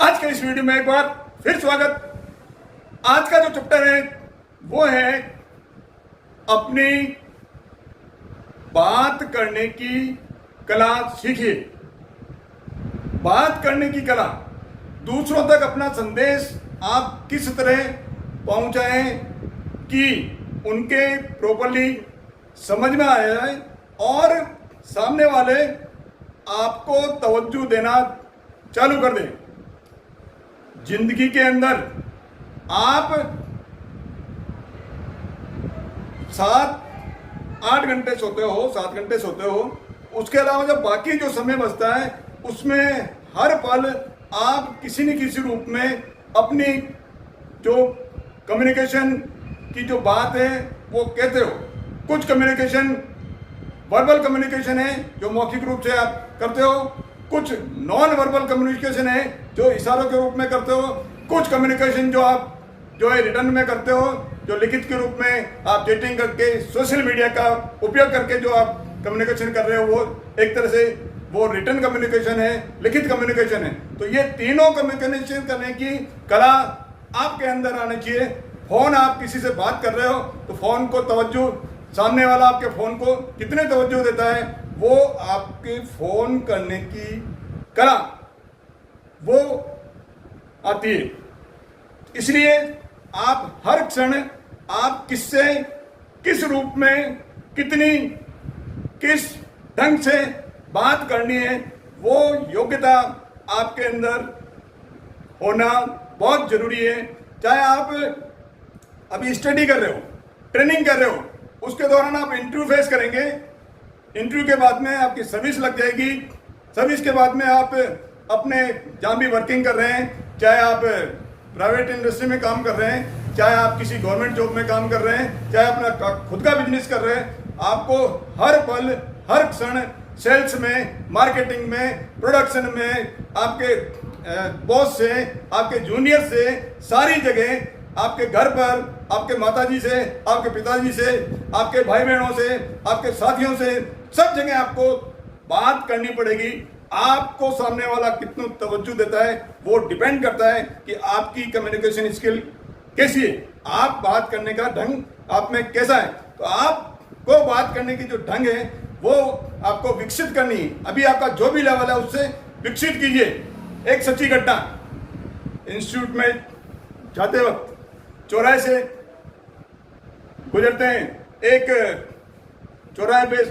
आज के इस वीडियो में एक बार फिर स्वागत। आज का जो चैप्टर है वो है अपनी बात करने की कला सीखिए। बात करने की कला, दूसरों तक अपना संदेश आप किस तरह पहुंचाएं कि उनके प्रॉपर्ली समझ में आ जाए और सामने वाले आपको तवज्जो देना चालू कर दें। जिंदगी के अंदर आप 7-8 घंटे सोते हो, 7 घंटे सोते हो, उसके अलावा जब बाकी जो समय बचता है उसमें हर पल आप किसी न किसी रूप में अपनी जो कम्युनिकेशन की जो बात है वो कहते हो। कुछ कम्युनिकेशन वर्बल कम्युनिकेशन है जो मौखिक रूप से आप करते हो, कुछ नॉन वर्बल कम्युनिकेशन है जो इशारों के रूप में करते हो, कुछ कम्युनिकेशन जो आप जो है रिटर्न में करते हो, जो लिखित के रूप में आप चैटिंग करके सोशल मीडिया का उपयोग करके जो आप कम्युनिकेशन कर रहे हो वो एक तरह से वो रिटर्न कम्युनिकेशन है, लिखित कम्युनिकेशन है। तो ये तीनों कम्युनिकेशन करने की कला आपके अंदर आनी चाहिए। फोन आप किसी से बात कर रहे हो तो फोन को तवज्जो, सामने वाला आपके फोन को कितने तवज्जो देता है वो आपके फोन करने की कला वो आती है। इसलिए आप हर क्षण आप किससे किस रूप में कितनी किस ढंग से बात करनी है वो योग्यता आपके अंदर होना बहुत जरूरी है। चाहे आप अभी स्टडी कर रहे हो, ट्रेनिंग कर रहे हो, उसके दौरान आप इंटरव्यू फेस करेंगे, इंटरव्यू के बाद में आपकी सर्विस लग जाएगी, सर्विस के बाद में आप अपने जहाँ भी वर्किंग कर रहे हैं, चाहे आप प्राइवेट इंडस्ट्री में काम कर रहे हैं, चाहे आप किसी गवर्नमेंट जॉब में काम कर रहे हैं, चाहे अपना खुद का बिजनेस कर रहे हैं, आपको हर पल हर क्षण सेल्स में, मार्केटिंग में, प्रोडक्शन में, आपके बॉस से, आपके जूनियर से, सारी जगह आपके घर पर, आपके माताजी से, आपके पिताजी से, आपके भाई बहनों से, आपके साथियों से, सब जगह आपको बात करनी पड़ेगी। आपको सामने वाला कितना तवज्जो देता है वो डिपेंड करता है कि आपकी कम्युनिकेशन स्किल कैसी है, आप बात करने का ढंग आप में कैसा है। तो आपको बात करने की जो ढंग है वो आपको विकसित करनी है। अभी आपका जो भी लेवल है उससे विकसित कीजिए। एक सच्ची घटना, इंस्टीट्यूट में जाते वक्त चौराहे से गुजरते हैं, एक चौराहे पे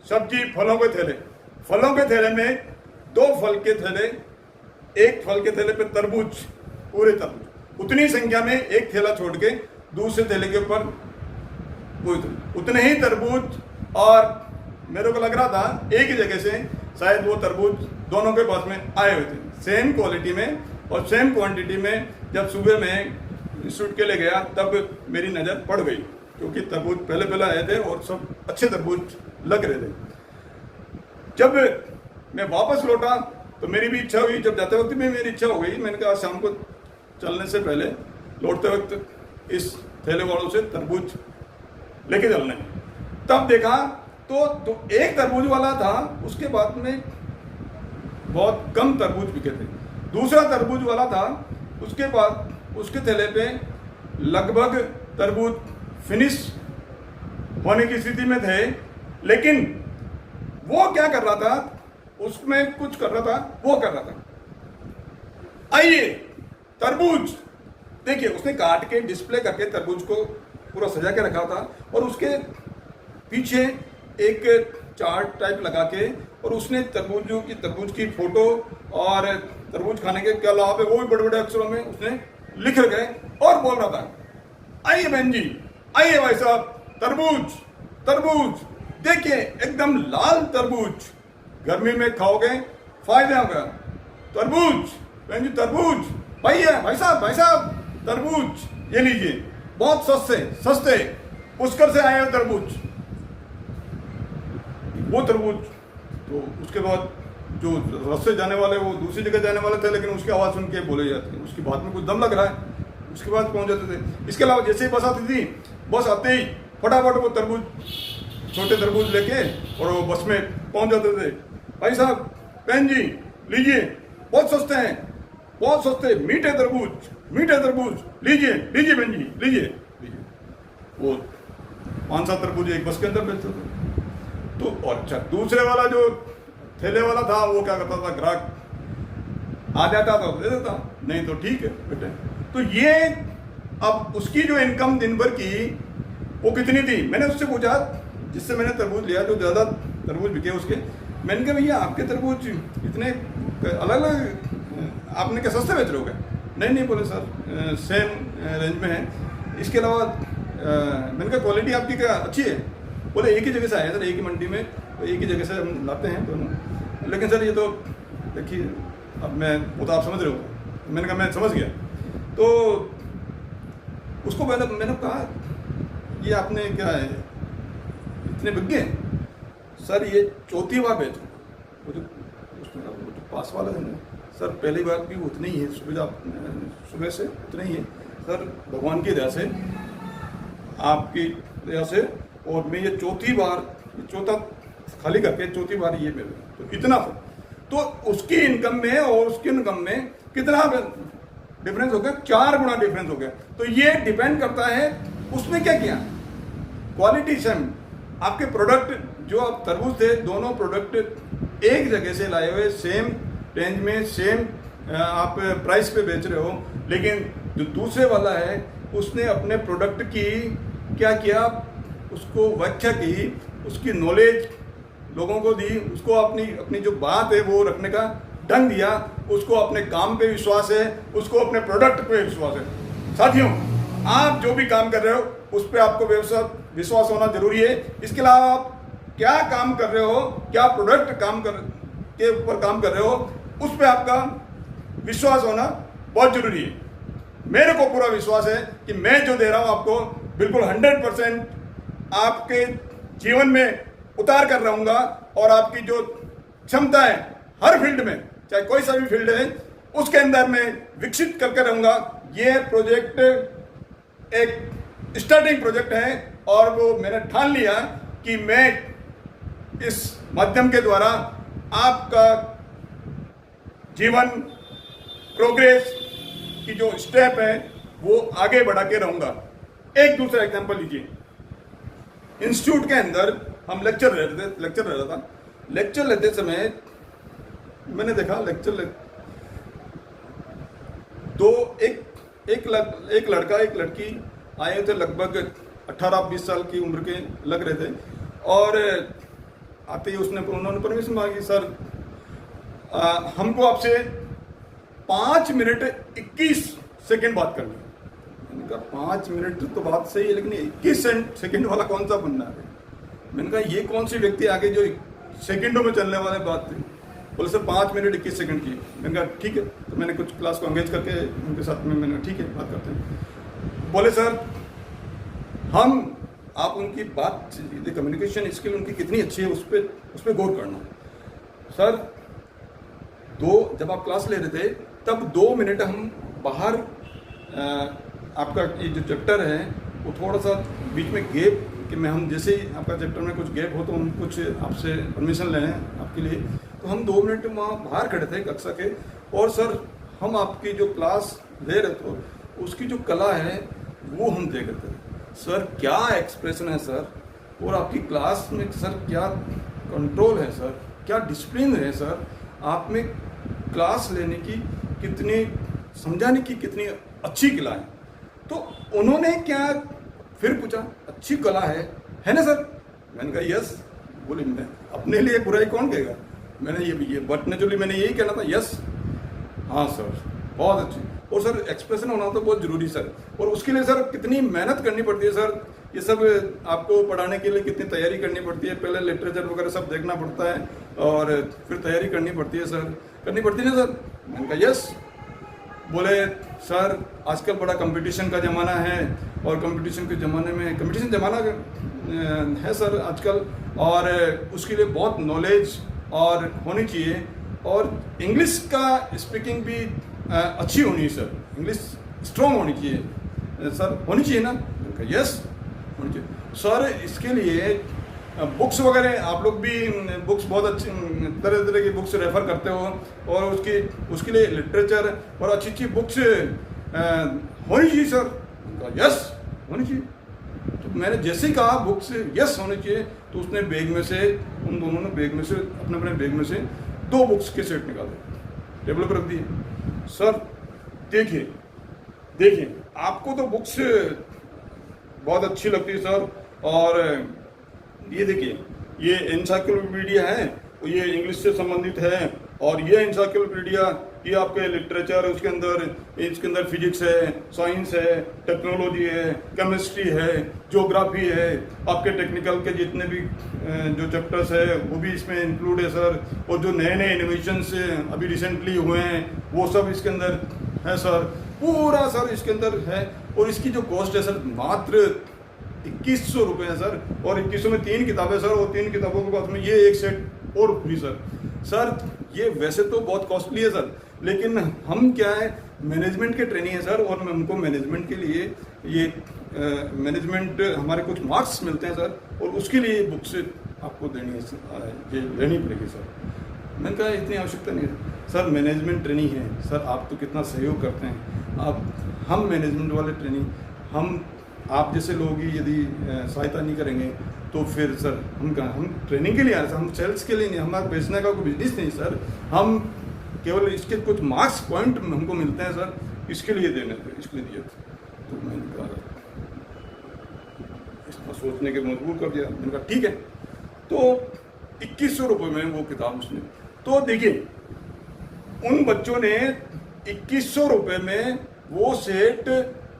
सब्जी फलों के थैले में 2 फल के थैले, एक फल के थैले पे तरबूज, पूरे तरबूज, उतनी संख्या में एक थैला छोड़ के दूसरे थैले के ऊपर उतने ही तरबूज, और मेरे को लग रहा था एक ही जगह से शायद वो तरबूज दोनों के पास में आए हुए थे, सेम क्वालिटी में और सेम क्वांटिटी में। जब सुबह में इंस्टीट्यूट के लिए गया तब मेरी नज़र पड़ गई, क्योंकि तरबूज पहले आए थे और सब अच्छे तरबूज लग रहे थे। जब मैं वापस लौटा तो मेरी भी इच्छा हुई, जब जाते वक्त भी मेरी इच्छा हो गई, मैंने कहा शाम को चलने से पहले लौटते वक्त इस थैले वालों से तरबूज लेके चलना है। तब देखा तो एक तरबूज वाला था, उसके बाद में बहुत कम तरबूज बिके थे। दूसरा तरबूज वाला था, उसके बाद उसके थैले पे लगभग तरबूज फिनिश होने की स्थिति में थे, लेकिन वो क्या कर रहा था, उसमें कुछ कर रहा था, वो कर रहा था। आइए तरबूज देखिए, उसने काट के डिस्प्ले करके तरबूज को पूरा सजा के रखा था और उसके पीछे एक चार्ट टाइप लगा के, और उसने तरबूज की फोटो और तरबूज खाने के क्या लाभ है वो भी बड़े बड़े अक्षरों में उसने लिख रखे और बोल रहा था, आइए बहन जी, आइए भाई साहब, तरबूज तरबूज देखिए, एकदम लाल तरबूज, गर्मी में खाओगे फायदा होगा। तरबूज बहन जी, तरबूज भाई साहब तरबूज ये लीजिए, बहुत सस्ते पुष्कर से आए हैं तरबूज। वो तरबूज तो उसके बाद जो रास्ते जाने वाले वो दूसरी जगह जाने वाले थे, लेकिन उसकी आवाज़ सुन के बोले जाते हैं, उसकी बात में कुछ दम लग रहा है, उसके बाद पहुंच जाते थे। इसके अलावा जैसे ही बस आती थी, बस आते ही फटाफट वो तरबूज, छोटे तरबूज लेके और वो बस में पहुंच जाते थे। भाई साहब, बहन जी लीजिए, बहुत सस्ते हैं, बहुत सस्ते मीठे तरबूज लीजिए लीजिए बहन जी लीजिए लीजिए। वो 5-7 तरबूज एक बस के अंदर बेचते थे। तो और अच्छा दूसरे वाला जो ठेले वाला था वो क्या करता था, ग्राहक आ जाता था दे देता, नहीं तो ठीक है बेटे। तो ये अब उसकी जो इनकम दिन भर की वो कितनी थी, मैंने उससे पूछा जिससे मैंने तरबूज लिया, जो ज़्यादा तरबूज बिके उसके, मैंने कहा भैया आपके तरबूज इतने अलग अलग आपने क्या सस्ते बेच रहे हो क्या? नहीं बोले सर सेम रेंज में है। इसके अलावा मैंने कहा क्वालिटी आपकी क्या अच्छी है? बोले एक ही जगह से आए सर, एक ही मंडी में, तो एक ही जगह से हम लाते हैं दोनों। लेकिन सर ये तो देखिए अब मैं वो तो आप समझ रहे हो। मैंने कहा मैं समझ गया। तो उसको मैंने कहा ये आपने क्या है इतने बिक गए? सर ये चौथी बार बेच रहा हूँ। वो जो पास वाला है ना सर, पहली बार भी उतनी ही है, सुबह से उतना ही है सर, भगवान की दया से, आपकी दया से, और मैं ये चौथा खाली करके चौथी बार ये मिल रहा। तो इतना तो उसकी इनकम में और उसकी इनकम में कितना डिफरेंस हो गया? 4 गुना डिफरेंस हो गया। तो ये डिपेंड करता है उसने क्या किया, क्वालिटी सेम। आपके प्रोडक्ट जो आप तरबूज थे, दोनों प्रोडक्ट एक जगह से लाए हुए, सेम रेंज में, सेम आप प्राइस पे बेच रहे हो, लेकिन जो दूसरे वाला है उसने अपने प्रोडक्ट की क्या किया, उसको व्याख्या की, उसकी नॉलेज लोगों को दी, उसको अपनी जो बात है वो रखने का ढंग दिया, उसको अपने काम पे विश्वास है, उसको अपने प्रोडक्ट पे विश्वास है। साथियों, आप जो भी काम कर रहे हो उस पर आपको विश्वास होना जरूरी है। इसके अलावा आप क्या काम कर रहे हो, क्या प्रोडक्ट के ऊपर काम कर रहे हो, उस पर आपका विश्वास होना बहुत जरूरी है। मेरे को पूरा विश्वास है कि मैं जो दे रहा हूं आपको बिल्कुल 100% आपके जीवन में उतार कर रहूंगा, और आपकी जो क्षमता है हर फील्ड में, चाहे कोई सा भी फील्ड है, उसके अंदर मैं विकसित करके रहूंगा। ये प्रोजेक्ट एक स्टार्टिंग प्रोजेक्ट है, और वो मैंने ठान लिया कि मैं इस माध्यम के द्वारा आपका जीवन प्रोग्रेस की जो स्टेप है वो आगे बढ़ा के रहूंगा। एक दूसरा एग्जांपल लीजिए। इंस्टीट्यूट के अंदर हम लेक्चर ले रहा था। लेक्चर लेते समय मैंने देखा एक लड़का एक लड़की आए थे, लगभग 18-20 साल की उम्र के लग रहे थे, और आते ही उन्होंने परमिशन मांगी, सर हमको आपसे 5 मिनट 21 सेकेंड बात करनी है। मैंने कहा 5 मिनट तो बात सही है, लेकिन 21 सेकेंड वाला कौन सा बनना है? मैंने कहा ये कौन सी व्यक्ति आगे जो सेकेंडों में चलने वाले बात थी? बोले सर 5 मिनट 21 सेकेंड की। मैंने कहा ठीक है। तो मैंने कुछ क्लास को एंगेज करके उनके साथ में मैंने ठीक है बात करते हैं। बोले सर आप उनकी बात कम्युनिकेशन स्किल उनकी कितनी अच्छी है उस पर गौर करना। सर जब आप क्लास ले रहे थे तब 2 मिनट हम बाहर आपका ये जो चैप्टर है वो थोड़ा सा बीच में गैप, कि मैं हम जैसे ही आपका चैप्टर में कुछ गैप हो तो हम कुछ आपसे परमिशन लें आपके लिए, तो हम 2 मिनट वहाँ बाहर खड़े थे कक्षा के, और सर हम आपकी जो क्लास ले रहे थे उसकी जो कला है वो हम देख रहे थे। सर क्या एक्सप्रेशन है सर, और आपकी क्लास में सर क्या कंट्रोल है सर, क्या डिसिप्लिन है सर, आप में क्लास लेने की कितनी, समझाने की कितनी अच्छी कला है। तो उन्होंने क्या फिर पूछा, अच्छी कला है ना सर? मैंने कहा यस। बोले मैं अपने लिए बुराई कौन कहेगा, मैंने ये बट नेचुरली मैंने यही कहना था यस। हाँ सर बहुत अच्छी, और सर एक्सप्रेशन होना तो बहुत जरूरी सर, और उसके लिए सर कितनी मेहनत करनी पड़ती है सर, ये सब आपको पढ़ाने के लिए कितनी तैयारी करनी पड़ती है, पहले लिटरेचर वगैरह सब देखना पड़ता है और फिर तैयारी करनी पड़ती है सर, करनी पड़ती है ना सर? मैंने कहा यस। बोले सर आजकल बड़ा कंपटीशन का ज़माना है, और कंपटीशन के ज़माने में कंपटीशन ज़माना है सर आजकल, और उसके लिए बहुत नॉलेज और होनी चाहिए, और इंग्लिश का स्पीकिंग भी अच्छी होनी है सर, इंग्लिश स्ट्रॉन्ग होनी चाहिए सर, होनी चाहिए ना? यस होनी चाहिए सर। इसके लिए बुक्स वगैरह आप लोग भी बुक्स बहुत अच्छी तरह तरह की बुक्स रेफर करते हो, और उसके लिए लिटरेचर और अच्छी अच्छी बुक्स होनी चाहिए सर। यस होनी चाहिए। तो मैंने जैसे ही कहा बुक्स यस होनी चाहिए, तो उसने बैग में से, उन दोनों ने बैग में से, अपने अपने बैग में से 2 बुक्स के सेट निकाले, टेबल पर रख दिए। सर देखिए देखिए, आपको तो बुक्स बहुत अच्छी लगती है सर, और ये देखिए ये एनसाइक्लोपीडिया है, ये इंग्लिश से संबंधित है, और ये एनसाइक्लोपीडिया ये आपके लिटरेचर, इसके अंदर फिजिक्स है, साइंस है, टेक्नोलॉजी है, केमिस्ट्री है, ज्योग्राफी है, आपके टेक्निकल के जितने भी जो चैप्टर्स है वो भी इसमें इंक्लूड है सर, और जो नए नए इनोवेशंस अभी रिसेंटली हुए हैं वो सब इसके अंदर है सर, पूरा सर इसके अंदर है। और इसकी जो कॉस्ट है सर मात्र 2100 रुपये है सर, और 2100 में 3 किताबें सर, और 3 किताबों के बाद में ये एक सेट और फ्री सर। सर ये वैसे तो बहुत कॉस्टली है सर, लेकिन हम क्या है मैनेजमेंट के ट्रेनिंग है सर, और हमको मैनेजमेंट के लिए ये मैनेजमेंट हमारे कुछ मार्क्स मिलते हैं सर, और उसके लिए बुक्स आपको देनी है, ये लेनी पड़ेगी सर। मैंने कहा इतनी आवश्यकता नहीं है सर, मैनेजमेंट ट्रेनिंग है सर, आप तो कितना सहयोग करते हैं आप, हम मैनेजमेंट वाले ट्रेनिंग, हम आप जैसे लोग ही यदि सहायता नहीं करेंगे तो फिर सर हम ट्रेनिंग के लिए आ रहे हैं, हम सेल्स के लिए नहीं, हमारा बेचने का कोई बिजनेस नहीं सर, हम केवल इसके कुछ मार्क्स पॉइंट हमको मिलते हैं सर, इसके लिए देने थे, इसके लिए दिए थे। तो मैंने कहा इसको सोचने के मजबूर कर दिया। मैंने कहा ठीक है, तो 2100 रुपये में वो किताब उसने, तो देखिए उन बच्चों ने 2100 रुपये में वो सेट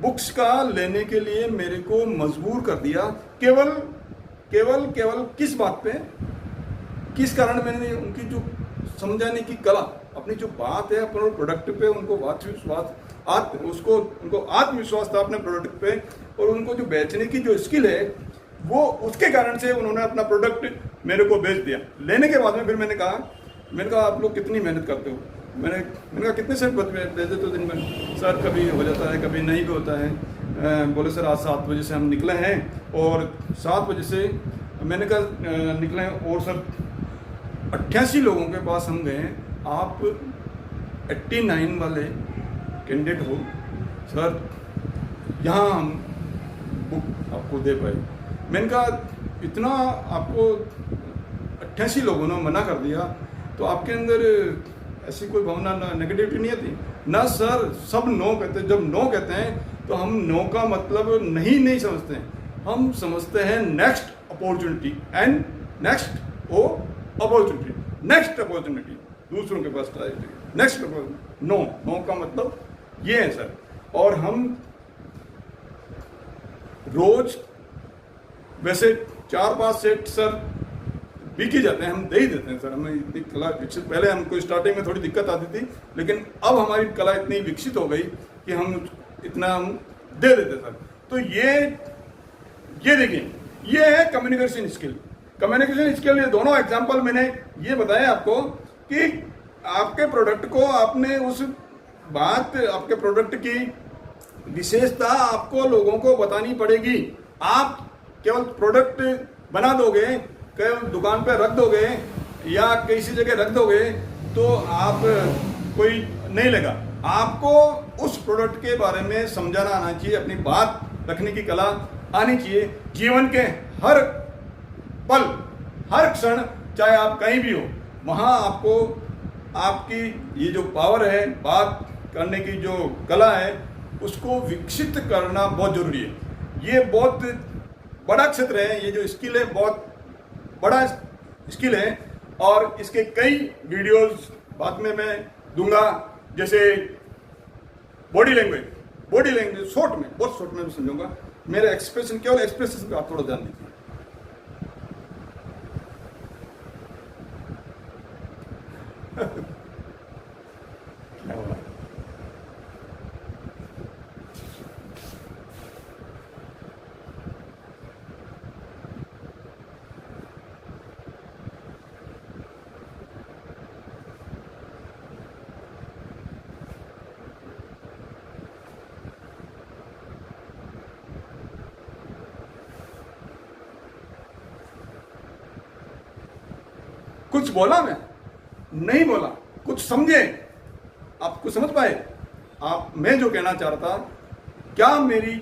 बुक्स का लेने के लिए मेरे को मजबूर कर दिया, केवल केवल केवल किस बात पे, किस कारण मैंने उनकी जो समझाने की कला, अपनी जो बात है अपने प्रोडक्ट पे, उनको उनको आत्मविश्वास था अपने प्रोडक्ट पे, और उनको जो बेचने की जो स्किल है वो, उसके कारण से उन्होंने अपना प्रोडक्ट मेरे को बेच दिया। लेने के बाद में फिर मैंने कहा आप लोग कितनी मेहनत करते हो, मैंने कहा कितने सेट भेज देते हो दिन में सर, कभी हो जाता है कभी नहीं भी होता है। बोले सर आज 7 बजे से हम निकले हैं, और 7 बजे से मैंने कहा निकले हैं, और सर 88 लोगों के पास हम गए, आप 89 वाले कैंडिडेट हो सर, यहाँ हम बुक आपको दे पाए। मैंने कहा इतना आपको 88 लोगों ने मना कर दिया, तो आपके अंदर ऐसी कोई भावना नेगेटिविटी नहीं आती ना सर? सब नो कहते हैं, जब नो कहते हैं तो हम नो का मतलब नहीं समझते हैं, हम समझते हैं next opportunity, and next O opportunity, next opportunity दूसरों के पास ट्राई करिए, नेक्स्ट अपॉर्चुनिटी। नो का मतलब ये है सर। और हम रोज वैसे 4-5 सेट सर बिक ही जाते हैं, हम दे ही देते हैं सर। हमें इतनी कला विकसित, पहले हमको स्टार्टिंग में थोड़ी दिक्कत आती थी, लेकिन अब हमारी कला इतनी विकसित हो गई कि हम इतना हम दे देते सर। तो ये देखिए, ये है कम्युनिकेशन स्किल। कम्युनिकेशन स्किल, ये दोनों एग्जांपल मैंने ये बताया आपको कि आपके प्रोडक्ट को आपने उस बात, आपके प्रोडक्ट की विशेषता आपको लोगों को बतानी पड़ेगी। आप केवल प्रोडक्ट बना दोगे, केवल दुकान पे रख दोगे या किसी जगह रख दोगे तो आप कोई नहीं लेगा। आपको उस प्रोडक्ट के बारे में समझाना आना चाहिए, अपनी बात रखने की कला आनी चाहिए। जीवन के हर पल, हर क्षण, चाहे आप कहीं भी हो, वहाँ आपको आपकी ये जो पावर है, बात करने की जो कला है, उसको विकसित करना बहुत जरूरी है। ये बहुत बड़ा क्षेत्र है, ये जो स्किल है बहुत बड़ा स्किल है, और इसके कई वीडियोस बाद में मैं दूंगा। जैसे बॉडी लैंग्वेज शॉर्ट में, बहुत शॉर्ट में मैं समझूंगा। मेरे एक्सप्रेशन, केवल एक्सप्रेशन पे आप थोड़ा ध्यान दीजिए। क्या हुआ? कुछ बोला मैं नहीं बोला, कुछ समझे, आप कुछ समझ पाए आप? मैं जो कहना चाह रहा था, क्या मेरी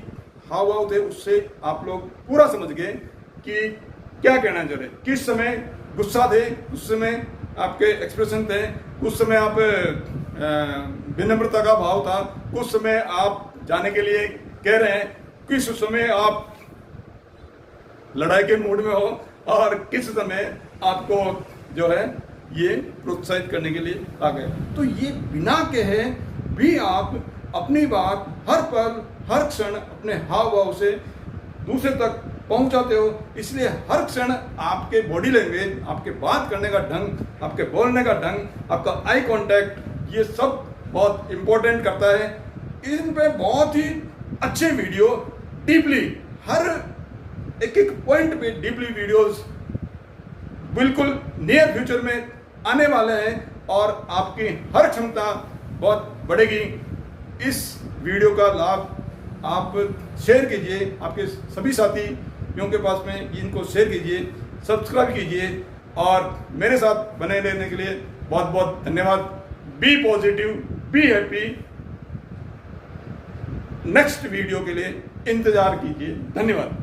हाव भाव थे उससे आप लोग पूरा समझ गए कि क्या कहना चाह रहे? किस समय गुस्सा थे, उस समय आपके एक्सप्रेशन थे, उस समय आप विनम्रता का भाव था, कुछ समय आप जाने के लिए कह रहे हैं, किस समय आप लड़ाई के मूड में हो और किस समय आपको जो है ये प्रोत्साहित करने के लिए आ गए। तो ये बिना कहे भी आप अपनी बात हर पल हर क्षण अपने हाव भाव से दूसरे तक पहुंचाते हो। इसलिए हर क्षण आपके बॉडी लैंग्वेज, आपके बात करने का ढंग, आपके बोलने का ढंग, आपका आई कांटेक्ट, ये सब बहुत इंपॉर्टेंट करता है। इन पे बहुत ही अच्छे वीडियो डीपली, हर एक एक पॉइंट पे डीपली वीडियोस बिल्कुल नियर फ्यूचर में आने वाले हैं और आपकी हर क्षमता बहुत बढ़ेगी। इस वीडियो का लाभ आप शेयर कीजिए, आपके सभी साथियों के पास में इनको शेयर कीजिए, सब्सक्राइब कीजिए और मेरे साथ बने रहने के लिए बहुत बहुत धन्यवाद। Be positive, be happy. Next video के लिए इंतजार कीजिए। धन्यवाद।